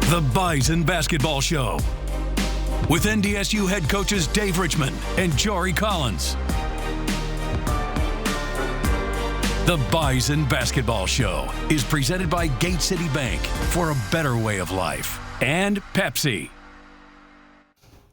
The Bison Basketball Show with NDSU head coaches Dave Richman and Jory Collins. The Bison Basketball Show is presented by Gate City Bank for a better way of life and Pepsi.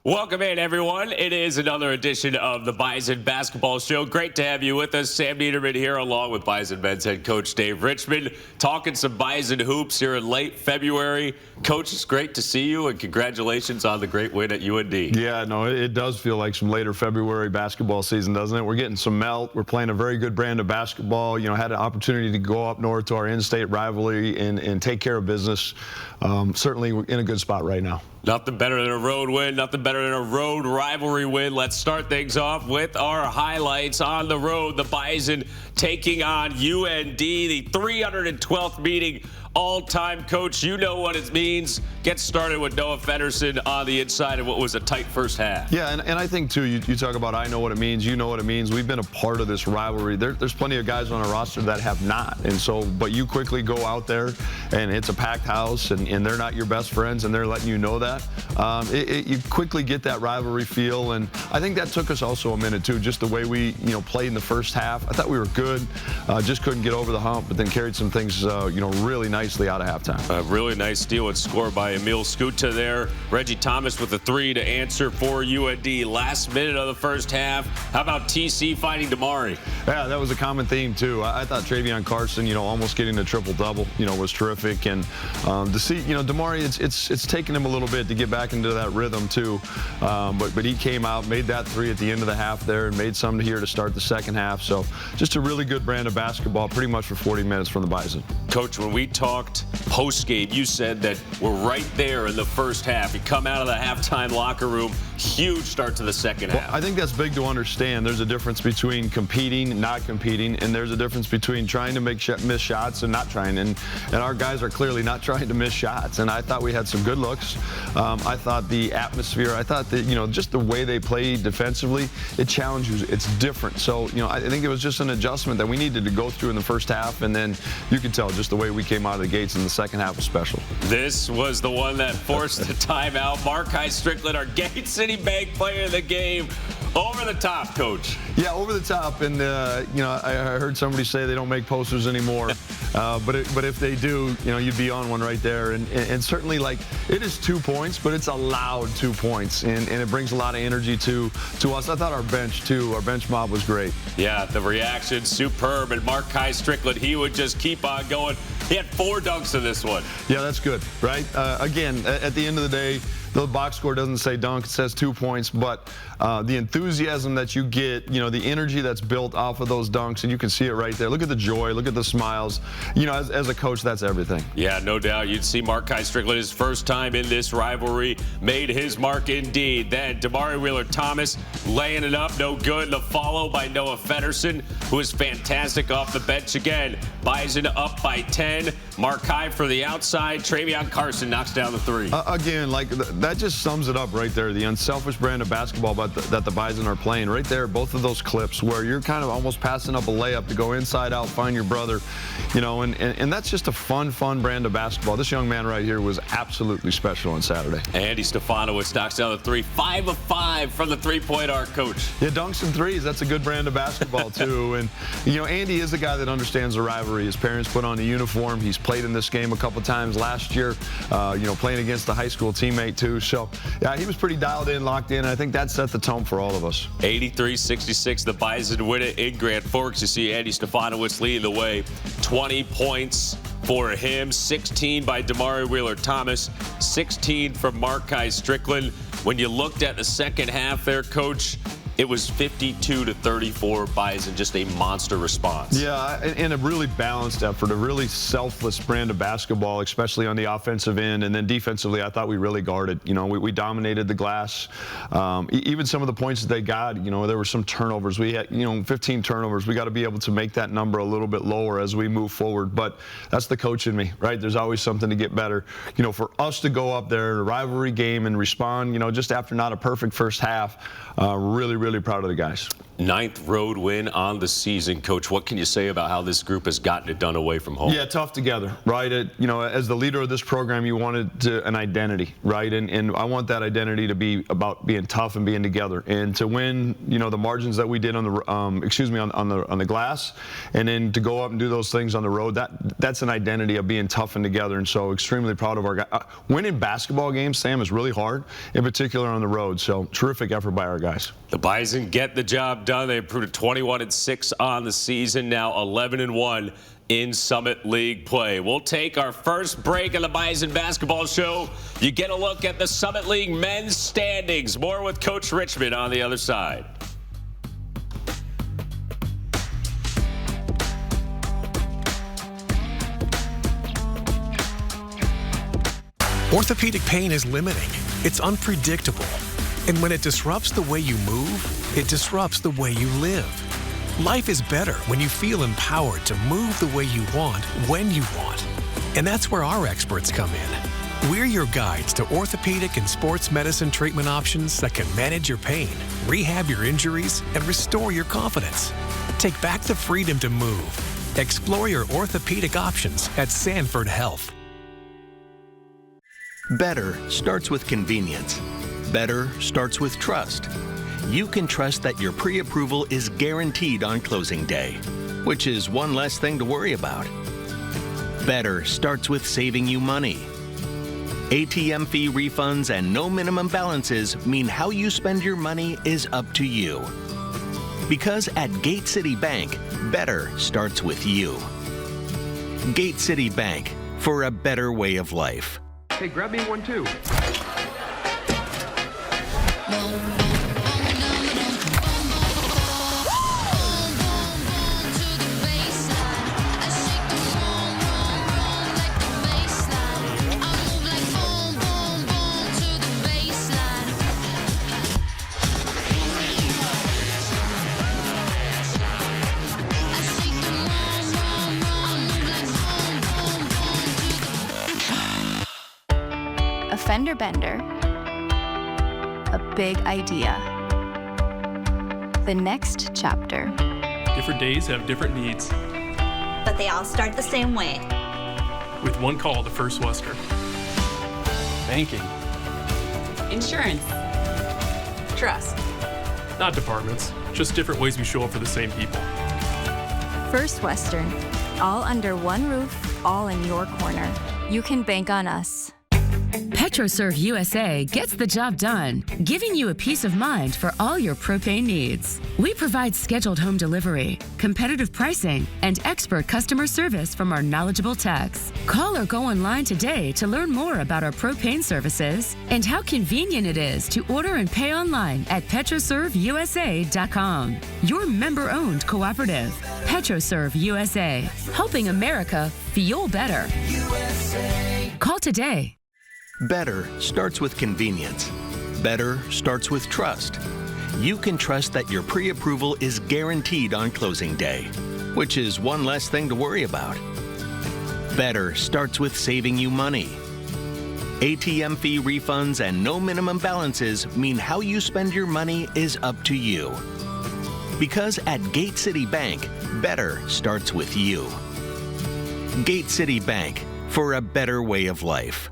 Welcome in, everyone. It is another edition of the Bison Basketball Show. Great to have you with us. Sam Neidermann here, along with Bison men's head coach Dave Richman, talking some Bison hoops here in late February. Coach, it's great to see you, and congratulations on the great win at UND. Yeah, no, it does feel like some later February basketball season, doesn't it? We're getting some melt. We're playing a very good brand of basketball. You know, had an opportunity to go up north to our in-state rivalry and take care of business. Certainly, we're in a good spot right now. Nothing better than a road win, nothing better than a road rivalry win. Let's start things off with our highlights on the road. The Bison taking on UND, the 312th meeting all-time. Coach, you know what it means. Get started with Noah Feddersen on the inside of what was a tight first half. Yeah, and I think, too, you talk about I know what it means, you know what it means. We've been a part of this rivalry. There's plenty of guys on our roster that have not. And so, but you quickly go out there, and it's a packed house, and they're not your best friends, and they're letting you know that. You quickly get that rivalry feel, and I think that took us also a minute, too, just the way we, played in the first half. I thought we were good, just couldn't get over the hump, but then carried some things, really nicely out of halftime. A really nice steal and score by Emil Skuta there. Reggie Thomas with a three to answer for UND. Last minute of the first half. How about TC finding Damari? Yeah, that was a common theme, too. I thought Travion Carson, almost getting a triple-double, was terrific. And to see, Damari, it's taken him a little bit to get back into that rhythm, too. But he came out, made that three at the end of the half there, and made some here to start the second half. So just a really good brand of basketball, pretty much for 40 minutes from the Bison. Coach, when we talked post-game, you said that we're right there in the first half. You come out of the halftime locker room, huge start to the second half. I think that's big to understand. There's a difference between competing, not competing, and there's a difference between trying to miss shots and not trying. And our guys are clearly not trying to miss shots. And I thought we had some good looks. I thought the atmosphere, I thought that, just the way they played defensively, it challenges you. It's different. So, I think it was just an adjustment that we needed to go through in the first half. And then you could tell just the way we came out of the gates in the second half was special. This was the one that forced the timeout. Mark-High Strickland, our Gate City Bank player of the game. Over the top, Coach. Yeah, over the top. And, I heard somebody say they don't make posters anymore. But if they do, you'd be on one right there. And certainly, it is 2 points, but it's a loud 2 points. And it brings a lot of energy to us. I thought our bench, too, our bench mob was great. Yeah, the reaction, superb. And Mark-High Strickland, he would just keep on going. He had 4 dunks in this one. Yeah, that's good, right? Again, at the end of the day, the box score doesn't say dunk, it says 2 points, but the enthusiasm that you get, the energy that's built off of those dunks, and you can see it right there. Look at the joy, look at the smiles. As a coach, that's everything. Yeah, no doubt. You'd see Mark-High Strickland, his first time in this rivalry, made his mark indeed. Then Damari Wheeler-Thomas laying it up, no good. The follow by Noah Feddersen, who is fantastic off the bench again. Bison up by 10. Mark-High for the outside. Travion Carson knocks down the three. Again, that just sums it up right there. The unselfish brand of basketball that the Bison are playing right there. Both of those clips where you're kind of almost passing up a layup to go inside out, find your brother, and that's just a fun brand of basketball. This young man right here was absolutely special on Saturday. Andy Stefanowicz knocks down the three. 5 of 5 from the three-point arc, Coach. Yeah, dunks and threes. That's a good brand of basketball too. And Andy is a guy that understands the rivalry. His parents put on a uniform. He's played in this game a couple times last year. Playing against a high school teammate too. So, yeah, he was pretty dialed in, locked in, and I think that set the tone for all of us. 83-66, the Bison win it in Grand Forks. You see Andy Stefanowicz leading the way. 20 points for him, 16 by Damari Wheeler-Thomas, 16 from Mark-High Strickland. When you looked at the second half there, Coach, it was 52-34 Bison, just a monster response. Yeah, and a really balanced effort, a really selfless brand of basketball, especially on the offensive end. And then defensively, I thought we really guarded. We dominated the glass. Even some of the points that they got, there were some turnovers. We had, 15 turnovers. We got to be able to make that number a little bit lower as we move forward. But that's the coach in me, right? There's always something to get better. For us to go up there in a rivalry game and respond, just after not a perfect first half, really really proud of the guys. 9th road win on the season. Coach, what can you say about how this group has gotten it done away from home? Yeah, tough together, right? As the leader of this program, you wanted an identity, right? And I want that identity to be about being tough and being together. And to win, the margins that we did on the, on the glass, and then to go up and do those things on the road, that's an identity of being tough and together. And so extremely proud of our guys. Winning basketball games, Sam, is really hard, in particular on the road. So terrific effort by our guys. The Bison get the job done. They improved to 21-6 on the season, now 11-1 in Summit League play. We'll take our first break of the Bison Basketball Show. You get a look at the Summit League men's standings. More with Coach Richman on the other side. Orthopedic pain is limiting. It's unpredictable. And when it disrupts the way you move, it disrupts the way you live. Life is better when you feel empowered to move the way you want, when you want. And that's where our experts come in. We're your guides to orthopedic and sports medicine treatment options that can manage your pain, rehab your injuries, and restore your confidence. Take back the freedom to move. Explore your orthopedic options at Sanford Health. Better starts with convenience. Better starts with trust. You can trust that your pre-approval is guaranteed on closing day, which is one less thing to worry about. Better starts with saving you money. ATM fee refunds and no minimum balances mean how you spend your money is up to you. Because at Gate City Bank, better starts with you. Gate City Bank, for a better way of life. Hey, grab me one too. A fender bender, a big idea. The next chapter. Different days have different needs. But they all start the same way. With one call to First Western. Banking. Insurance. Trust. Not departments, just different ways we show up for the same people. First Western, all under one roof, all in your corner. You can bank on us. PetroServe USA gets the job done, giving you a peace of mind for all your propane needs. We provide scheduled home delivery, competitive pricing, and expert customer service from our knowledgeable techs. Call or go online today to learn more about our propane services and how convenient it is to order and pay online at PetroServeUSA.com. Your member-owned cooperative, PetroServe USA, helping America feel better. Call today. Better starts with convenience. Better starts with trust. You can trust that your pre-approval is guaranteed on closing day, which is one less thing to worry about. Better starts with saving you money. ATM fee refunds and no minimum balances mean how you spend your money is up to you. Because at Gate City Bank, better starts with you. Gate City Bank, for a better way of life.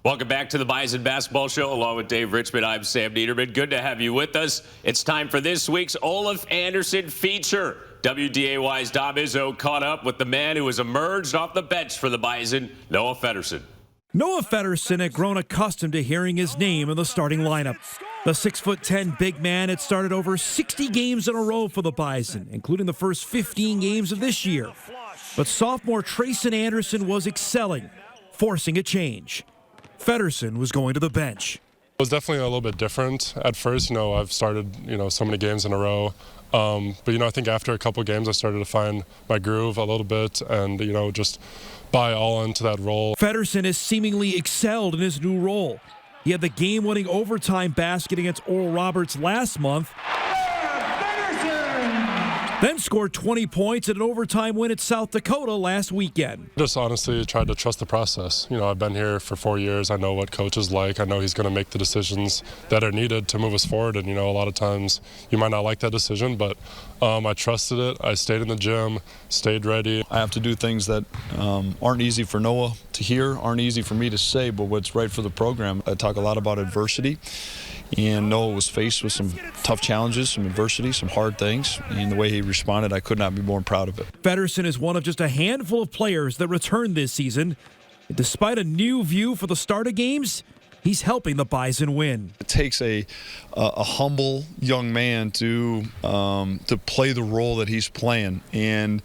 Welcome back to the Bison Basketball Show. Along with Dave Richman, I'm Sam Neidermann. Good to have you with us. It's time for this week's Olaf Anderson feature. WDAY's Dom Izzo caught up with the man who has emerged off the bench for the Bison, Noah Feddersen. Noah Feddersen had grown accustomed to hearing his name in the starting lineup. The 6'10" big man had started over 60 games in a row for the Bison, including the first 15 games of this year. But sophomore Trayson Anderson was excelling, forcing a change. Feddersen was going to the bench. It was definitely a little bit different at first. I've started, so many games in a row. But, I think after a couple games, I started to find my groove a little bit and, just buy all into that role. Feddersen has seemingly excelled in his new role. He had the game-winning overtime basket against Oral Roberts last month. then scored 20 points in an overtime win at South Dakota last weekend. Just honestly tried to trust the process. I've been here for 4 years. I know what coach is like. I know he's going to make the decisions that are needed to move us forward. And, a lot of times you might not like that decision, but I trusted it. I stayed in the gym, stayed ready. I have to do things that aren't easy for Noah to hear, aren't easy for me to say, but what's right for the program. I talk a lot about adversity. And Noah was faced with some tough challenges, some adversity, some hard things. And the way he responded, I could not be more proud of it. Feddersen is one of just a handful of players that returned this season. And despite a new view for the start of games, he's helping the Bison win. It takes a humble young man to play the role that he's playing. And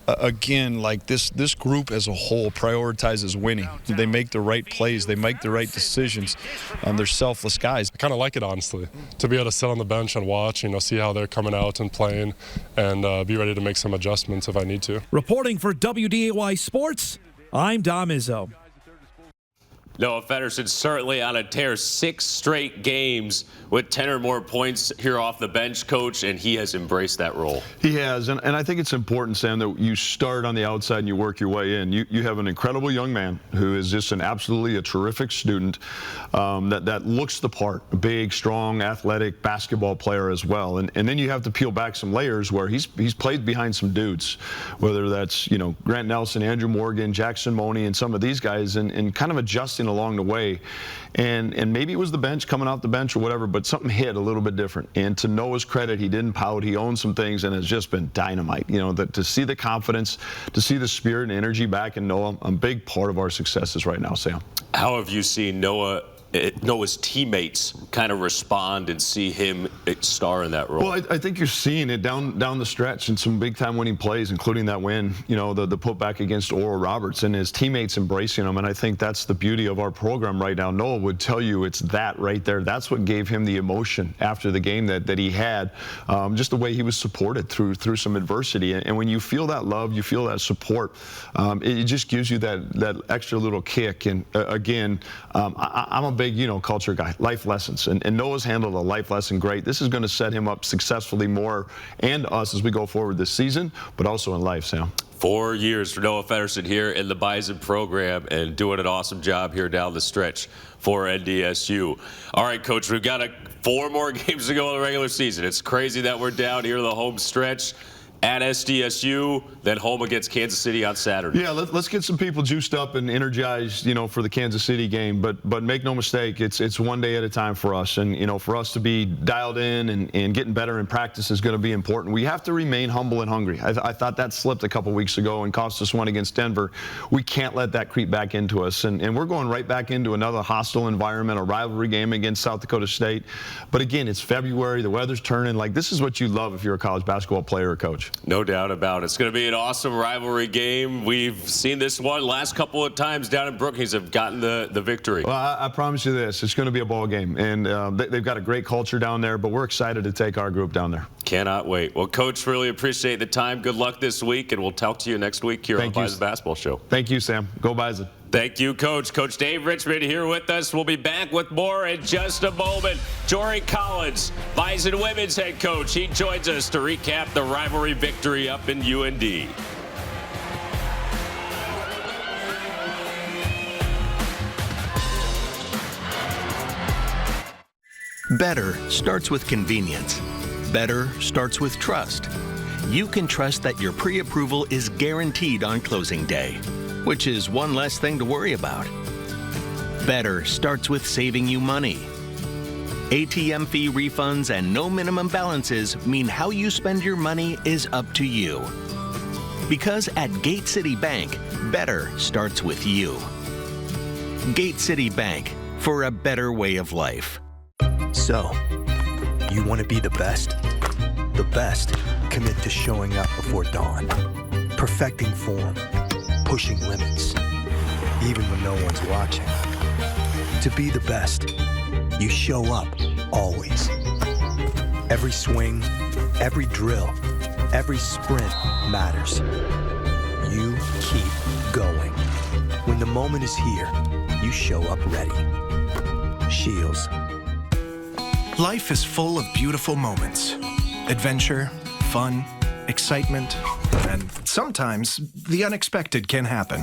again, like this group as a whole prioritizes winning. They make the right plays. They make the right decisions. They're selfless guys. I kind of like it, honestly, to be able to sit on the bench and watch, see how they're coming out and playing, and be ready to make some adjustments if I need to. Reporting for WDAY Sports, I'm Dom Izzo. Noah Feddersen certainly on a tear. 6 straight games with 10 or more points here off the bench, Coach, and he has embraced that role. He has, and I think it's important, Sam, that you start on the outside and you work your way in. You have an incredible young man who is just absolutely a terrific student that looks the part, a big, strong, athletic basketball player as well. And then you have to peel back some layers where he's played behind some dudes, whether that's, Grant Nelson, Andrew Morgan, Jackson Money, and some of these guys, and kind of adjusting along the way. And maybe it was the bench, coming off the bench or whatever, but something hit a little bit different. And to Noah's credit, he didn't pout. He owned some things and has just been dynamite. To see the confidence, to see the spirit and energy back in Noah, a big part of our successes right now, Sam. How have you seen Noah's teammates kind of respond and see him star in that role? Well, I think you're seeing it down the stretch in some big-time winning plays, including that win, the putback against Oral Roberts, and his teammates embracing him. And I think that's the beauty of our program right now. Noah would tell you it's that right there. That's what gave him the emotion after the game that he had, just the way he was supported through some adversity. And when you feel that love, you feel that support, it just gives you that extra little kick. And again, I'm a big, culture guy, life lessons. And Noah's handled a life lesson great. This is going to set him up successfully more and us as we go forward this season, but also in life, Sam. 4 years for Noah Feddersen here in the Bison program and doing an awesome job here down the stretch for NDSU. All right, Coach, we've got 4 more games to go in the regular season. It's crazy that we're down here the home stretch at SDSU, then home against Kansas City on Saturday. Yeah, let's get some people juiced up and energized, for the Kansas City game. But make no mistake, it's one day at a time for us. And, for us to be dialed in and getting better in practice is going to be important. We have to remain humble and hungry. I thought that slipped a couple weeks ago and cost us one against Denver. We can't let that creep back into us. And we're going right back into another hostile environment, a rivalry game against South Dakota State. But again, it's February. The weather's turning. This is what you love if you're a college basketball player or coach. No doubt about it. It's going to be an awesome rivalry game. We've seen this one last couple of times down in Brookings have gotten the victory. Well, I promise you this. It's going to be a ball game. And they've got a great culture down there, but we're excited to take our group down there. Cannot wait. Well, Coach, really appreciate the time. Good luck this week, and we'll talk to you next week here on the Bison Basketball Show. Thank you, Sam. Go Bison. Thank you, Coach. Coach Dave Richman here with us. We'll be back with more in just a moment. Jory Collins, Bison women's head coach. He joins us to recap the rivalry victory up in UND. Better starts with convenience. Better starts with trust. You can trust that your pre-approval is guaranteed on closing day, which is one less thing to worry about. Better starts with saving you money. ATM fee refunds and no minimum balances mean how you spend your money is up to you. Because at Gate City Bank, better starts with you. Gate City Bank, for a better way of life. So, you want to be the best? The best commit to showing up before dawn, perfecting form, pushing limits, even when no one's watching. To be the best, you show up always. Every swing, every drill, every sprint matters. You keep going. When the moment is here, you show up ready. Shields. Life is full of beautiful moments. Adventure, fun, excitement, and sometimes the unexpected can happen.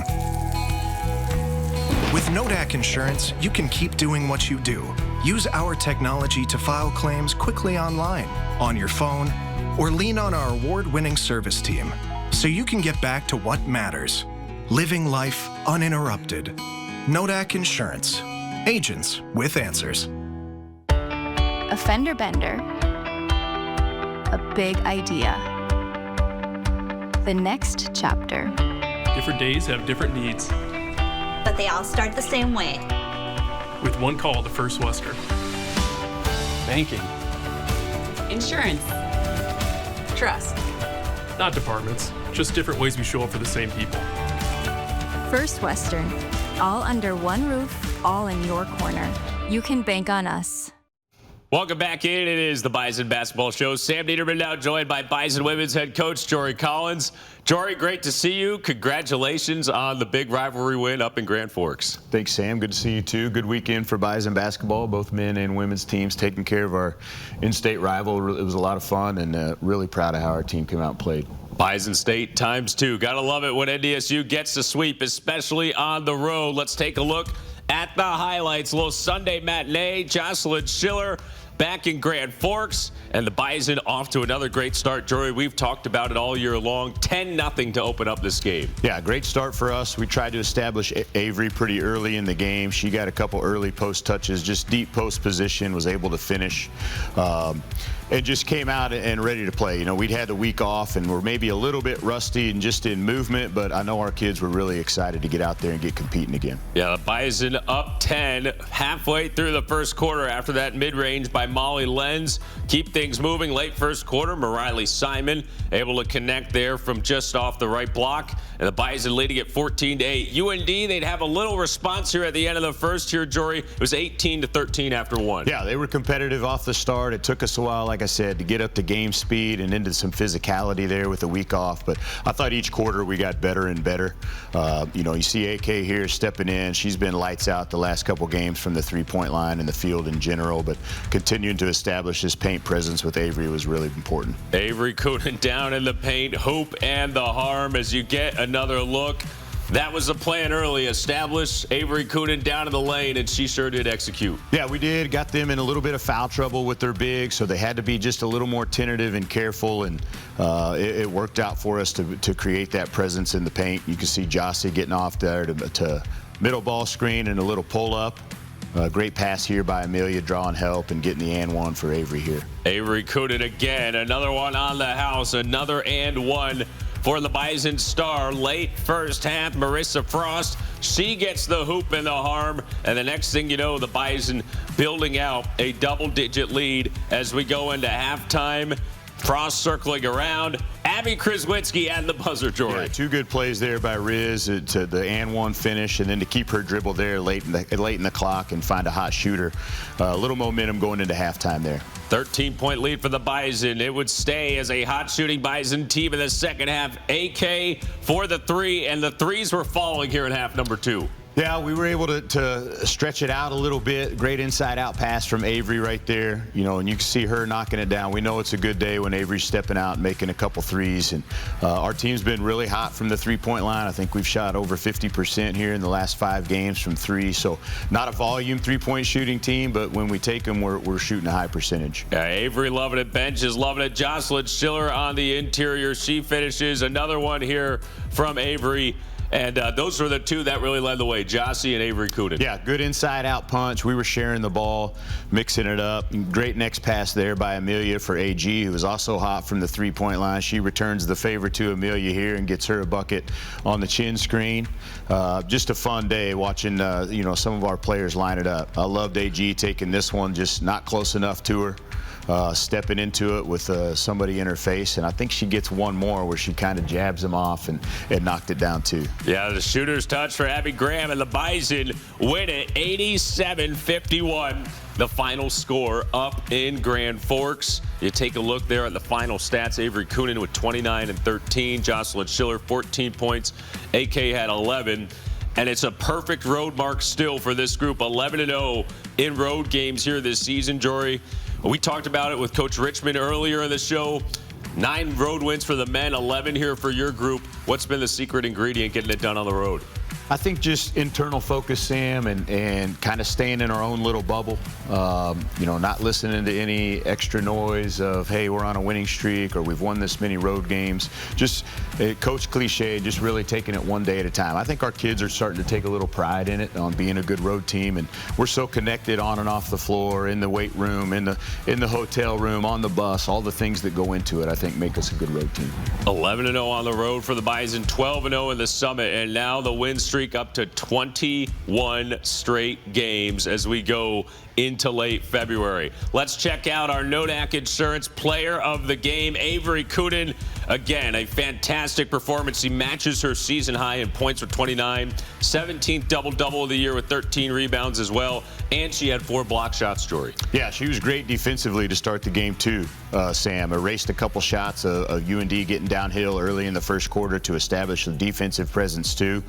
With Nodak Insurance, you can keep doing what you do. Use our technology to file claims quickly online, on your phone, or lean on our award-winning service team so you can get back to what matters, living life uninterrupted. Nodak Insurance. Agents with answers. A fender bender. A big idea. The next chapter. Different days have different needs. But they all start the same way. With one call to First Western. Banking. Insurance. Trust. Not departments, just different ways we show up for the same people. First Western. All under one roof, all in your corner. You can bank on us. Welcome back in. It is the Bison Basketball Show. Sam Neidermann now joined by Bison women's head coach Jory Collins. Jory, great to see you. Congratulations on the big rivalry win up in Grand Forks. Thanks, Sam. Good to see you, too. Good weekend for Bison basketball. Both men and women's teams taking care of our in-state rival. It was a lot of fun, and really proud of how our team came out and played. Bison State ×2. Gotta love it when NDSU gets the sweep, especially on the road. Let's take a look at the highlights. A little Sunday matinee. Jocelyn, Schiller back in Grand Forks, and the Bison off to another great start. Jory, we've talked about it all year long. 10-0 to open up this game. Yeah, great start for us. We tried to establish Avery pretty early in the game. She got a couple early post touches, just deep post position, was able to finish. And just came out and ready to play. You know, we'd had the week off and we're maybe a little bit rusty and just in movement, but I know our kids were really excited to get out there and get competing again. Yeah, the Bison up 10 halfway through the first quarter after that mid-range by Molly Lenz. Keep things moving late first quarter. Mariley Simon able to connect there from just off the right block. And the Bison leading at 14-8. UND, they'd have a little response here at the end of the first here, Jory. It was 18-13 after one. Yeah, they were competitive off the start. It took us a while, like I said, to get up to game speed and into some physicality there with the week off. But I thought each quarter we got better and better. You know, you see AK here stepping in. She's been lights out the last couple games from the three-point line and the field in general. But continuing to establish this paint presence with Avery was really important. Avery Coonan down in the paint, hoop and the harm as you get another look. That was the plan early. Establish Avery Coonan down in the lane, and she sure did execute. Yeah, we did. Got them in a little bit of foul trouble with their big, so they had to be just a little more tentative and careful, and it worked out for us to create that presence in the paint. You can see Jocelyn getting off there to middle ball screen and a little pull-up. Great pass here by Amelia, drawing help and getting the and one for Avery here. Avery Coonan again. Another one on the house. Another and one for the Bison star. Late first half, Marissa Frost, she gets the hoop and the harm. And the next thing you know, the Bison building out a double-digit lead as we go into halftime. Frost circling around. Abby Kraswitsky and the buzzer, Jory. Yeah, two good plays there by Riz to the and one finish, and then to keep her dribble there late in the clock and find a hot shooter. A little momentum going into halftime there. 13-point lead for the Bison. It would stay as a hot shooting Bison team in the second half. AK for the three, and the threes were falling here in half number two. Yeah, we were able to stretch it out a little bit. Great inside-out pass from Avery right there. You know, and you can see her knocking it down. We know it's a good day when Avery's stepping out and making a couple threes. And our team's been really hot from the three-point line. I think we've shot over 50% here in the last 5 games from three. So not a volume three-point shooting team, but when we take them, we're shooting a high percentage. Yeah, Avery loving it. Bench is loving it. Jocelyn Schiller on the interior. She finishes. Another one here from Avery. And those were the two that really led the way, Jossie and Avery Coonan. Yeah, good inside-out punch. We were sharing the ball, mixing it up. Great next pass there by Amelia for AG, who was also hot from the three-point line. She returns the favor to Amelia here and gets her a bucket on the chin screen. Just a fun day watching, you know, some of our players line it up. I loved AG taking this one, just not close enough to her. Stepping into it with somebody in her face, and I think she gets one more where she kind of jabs him off and knocked it down too. Yeah, the shooter's touch for Abby Graham, and the Bison win it 87-51. The final score up in Grand Forks. You take a look there at the final stats. Avery Coonan with 29 and 13. Jocelyn Schiller 14 points. AK had 11. And it's a perfect road mark still for this group. 11-0 in road games here this season, Jory. We talked about it with Coach Richman earlier in the show. 9 road wins for the men, 11 here for your group. What's been the secret ingredient getting it done on the road? I think just internal focus, Sam, and kind of staying in our own little bubble. Not listening to any extra noise of, hey, we're on a winning streak or we've won this many road games. Just coach cliche, just really taking it one day at a time. I think our kids are starting to take a little pride in it, on being a good road team, and we're so connected on and off the floor, in the weight room, in the hotel room, on the bus, all the things that go into it, I think make us a good road team. 11-0 on the road for the Bison, 12-0 in the Summit, and now the win streak up to 21 straight games as we go into late February. Let's check out our Nodak Insurance Player of the Game, Avery Kuden. Again, a fantastic performance. He matches her season high in points with 29, 17th double-double of the year with 13 rebounds as well, and she had 4 block shots, Jory. Yeah, she was great defensively to start the game too, Sam. Erased a couple shots of UND getting downhill early in the first quarter to establish the defensive presence too.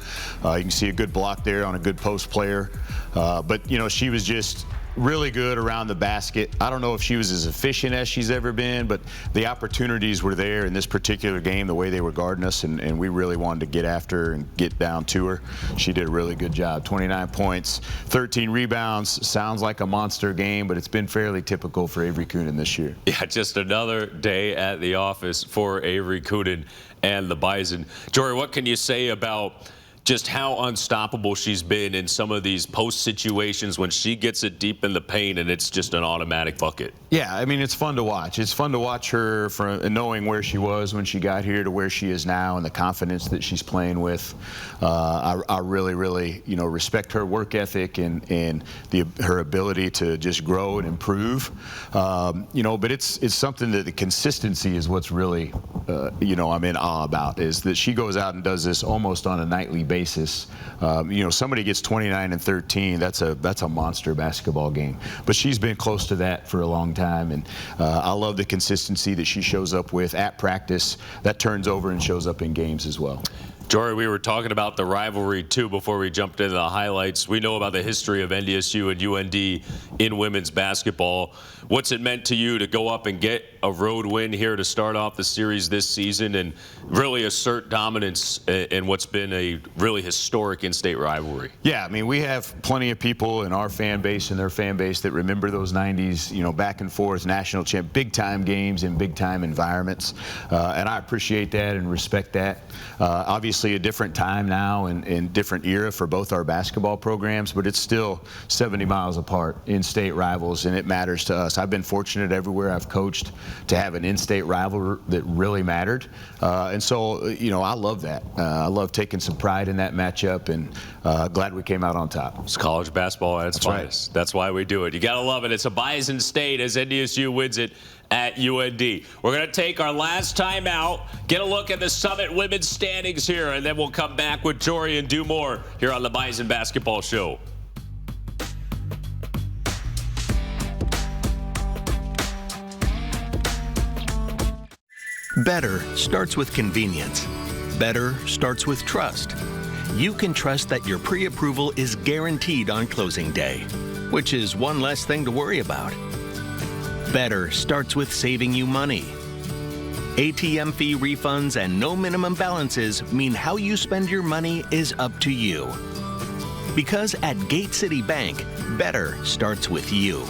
You can see a good block there on a good post player. But, she was just really good around the basket. I don't know if she was as efficient as she's ever been, but the opportunities were there in this particular game, the way they were guarding us, and we really wanted to get after her and get down to her. She did a really good job. 29 points, 13 rebounds. Sounds like a monster game, but it's been fairly typical for Avery Kuden this year. Yeah, just another day at the office for Avery Kuden and the Bison. Jory, what can you say about just how unstoppable she's been in some of these post situations when she gets it deep in the paint and it's just an automatic bucket? Yeah, I mean, it's fun to watch. It's fun to watch her from knowing where she was when she got here to where she is now and the confidence that she's playing with. I really, really, respect her work ethic and her ability to just grow and improve. But it's something that the consistency is what's really, I'm in awe about, is that she goes out and does this almost on a nightly basis. Somebody gets 29 and 13. That's a monster basketball game. But she's been close to that for a long time, and I love the consistency that she shows up with at practice. That turns over and shows up in games as well. Jory, we were talking about the rivalry, too, before we jumped into the highlights. We know about the history of NDSU and UND in women's basketball. What's it meant to you to go up and get a road win here to start off the series this season and really assert dominance in what's been a really historic in-state rivalry? Yeah, I mean, we have plenty of people in our fan base and their fan base that remember those 90s, back and forth national champ, big-time games in big-time environments. And I appreciate that and respect that. Obviously, a different time now and different era for both our basketball programs, but it's still 70 miles apart, in-state rivals, and it matters to us. I've been fortunate everywhere I've coached to have an in-state rival that really mattered, and so I love that. I love taking some pride in that matchup, and glad we came out on top. It's college basketball at its finest. That's why we do it. You gotta love it. It's a Bison State as NDSU wins it at UND. We're going to take our last time out, get a look at the Summit women's standings here, and then we'll come back with Jory and do more here on the Bison Basketball Show. Better starts with convenience. Better starts with trust. You can trust that your pre-approval is guaranteed on closing day, which is one less thing to worry about. Better starts with saving you money. ATM fee refunds and no minimum balances mean how you spend your money is up to you. Because at Gate City Bank, better starts with you.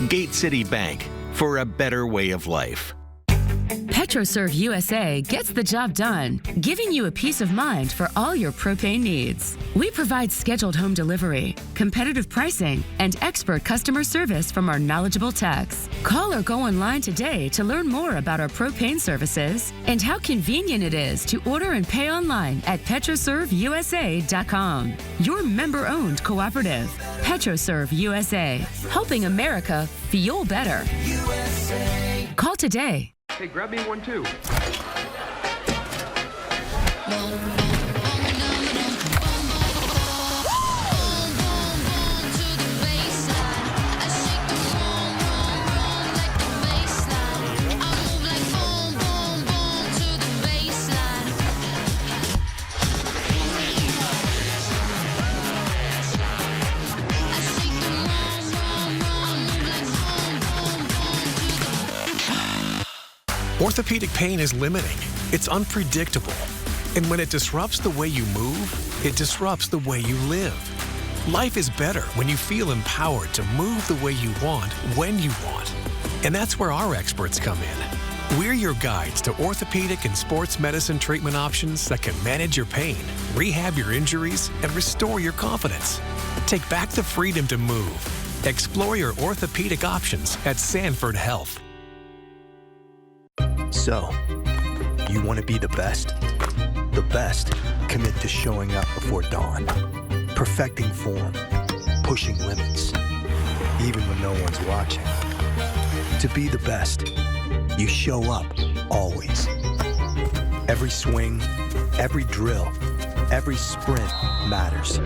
Gate City Bank, for a better way of life. PetroServe USA gets the job done, giving you a peace of mind for all your propane needs. We provide scheduled home delivery, competitive pricing, and expert customer service from our knowledgeable techs. Call or go online today to learn more about our propane services and how convenient it is to order and pay online at PetroServeUSA.com. Your member-owned cooperative, PetroServe USA, helping America fuel better. USA. Call today. Hey, grab me one too. Orthopedic pain is limiting. It's unpredictable. And when it disrupts the way you move, it disrupts the way you live. Life is better when you feel empowered to move the way you want, when you want. And that's where our experts come in. We're your guides to orthopedic and sports medicine treatment options that can manage your pain, rehab your injuries, and restore your confidence. Take back the freedom to move. Explore your orthopedic options at Sanford Health. So, you want to be the best? The best commit to showing up before dawn. Perfecting form, pushing limits, even when no one's watching. To be the best, you show up, always. Every swing, every drill, every sprint matters.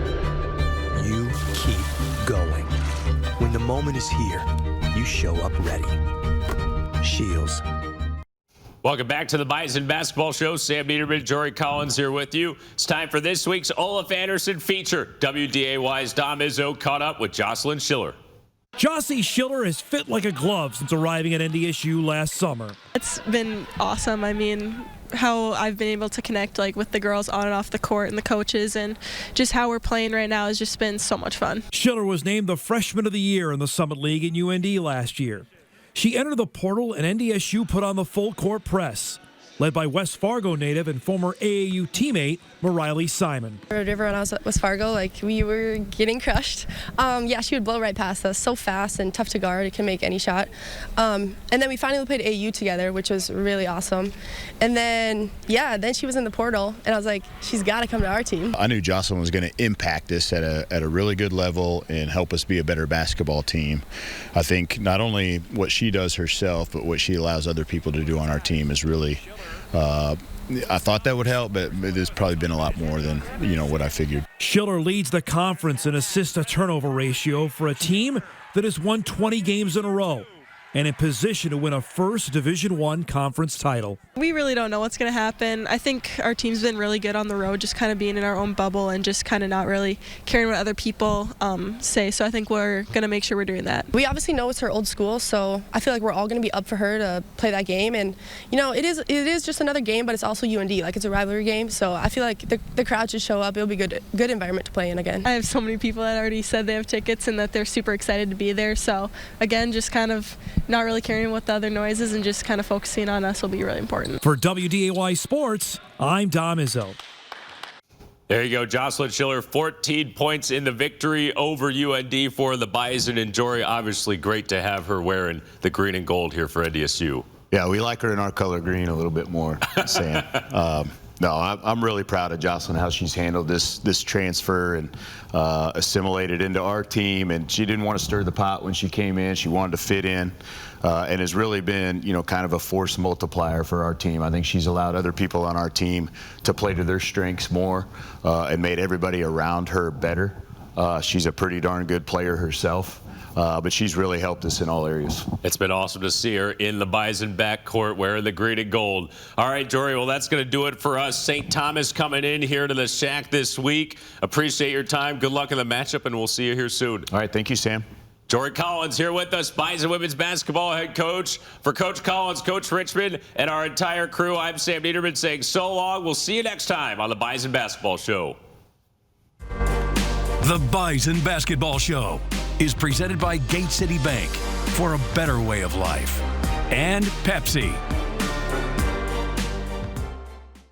You keep going. When the moment is here, you show up ready. Shields. Welcome back to the Bison Basketball Show. Sam Neidermann, Jory Collins here with you. It's time for this week's Olaf Anderson feature. WDAY's Dom Izzo caught up with Jocelyn Schiller. Jossie Schiller has fit like a glove since arriving at NDSU last summer. It's been awesome. I mean, how I've been able to connect with the girls on and off the court and the coaches, and just how we're playing right now has just been so much fun. Schiller was named the Freshman of the Year in the Summit League in UND last year. She entered the portal, and NDSU put on the full-court press, led by West Fargo native and former AAU teammate Mariley Simon. River when I was at West Fargo, we were getting crushed. Yeah, she would blow right past us, so fast and tough to guard. It can make any shot. And then we finally played AAU together, which was really awesome. And then, then she was in the portal, and I was like, she's got to come to our team. I knew Jocelyn was going to impact us at a really good level and help us be a better basketball team. I think not only what she does herself, but what she allows other people to do on our team is really I thought that would help, but there's probably been a lot more than what I figured. Schiller leads the conference in assist-to-turnover ratio for a team that has won 20 games in a row and in position to win a first Division I conference title. We really don't know what's going to happen. I think our team's been really good on the road, just kind of being in our own bubble and just kind of not really caring what other people say. So I think we're going to make sure we're doing that. We obviously know it's her old school, so I feel like we're all going to be up for her to play that game. And, it is just another game, but it's also UND. It's a rivalry game, so I feel like the crowd should show up. It'll be good environment to play in again. I have so many people that already said they have tickets and that they're super excited to be there. So, again, just kind of not really caring what the other noise is and just kind of focusing on us will be really important. For WDAY Sports, I'm Dom Izzo. There you go, Jocelyn Schiller, 14 points in the victory over UND for the Bison. And Jory, obviously great to have her wearing the green and gold here for NDSU. Yeah, we like her in our color green a little bit more, Sam. No, I'm really proud of Jocelyn, how she's handled this transfer and assimilated into our team. And she didn't want to stir the pot when she came in. She wanted to fit in and has really been, kind of a force multiplier for our team. I think she's allowed other people on our team to play to their strengths more and made everybody around her better. She's a pretty darn good player herself. But she's really helped us in all areas. It's been awesome to see her in the Bison backcourt wearing the green and gold. All right, Jory, well, that's going to do it for us. St. Thomas coming in here to the Shack this week. Appreciate your time. Good luck in the matchup, and we'll see you here soon. All right, thank you, Sam. Jory Collins here with us, Bison women's basketball head coach. For Coach Collins, Coach Richman, and our entire crew, I'm Sam Neidermann saying so long. We'll see you next time on the Bison Basketball Show. The Bison Basketball Show is presented by Gate City Bank for a better way of life. And Pepsi.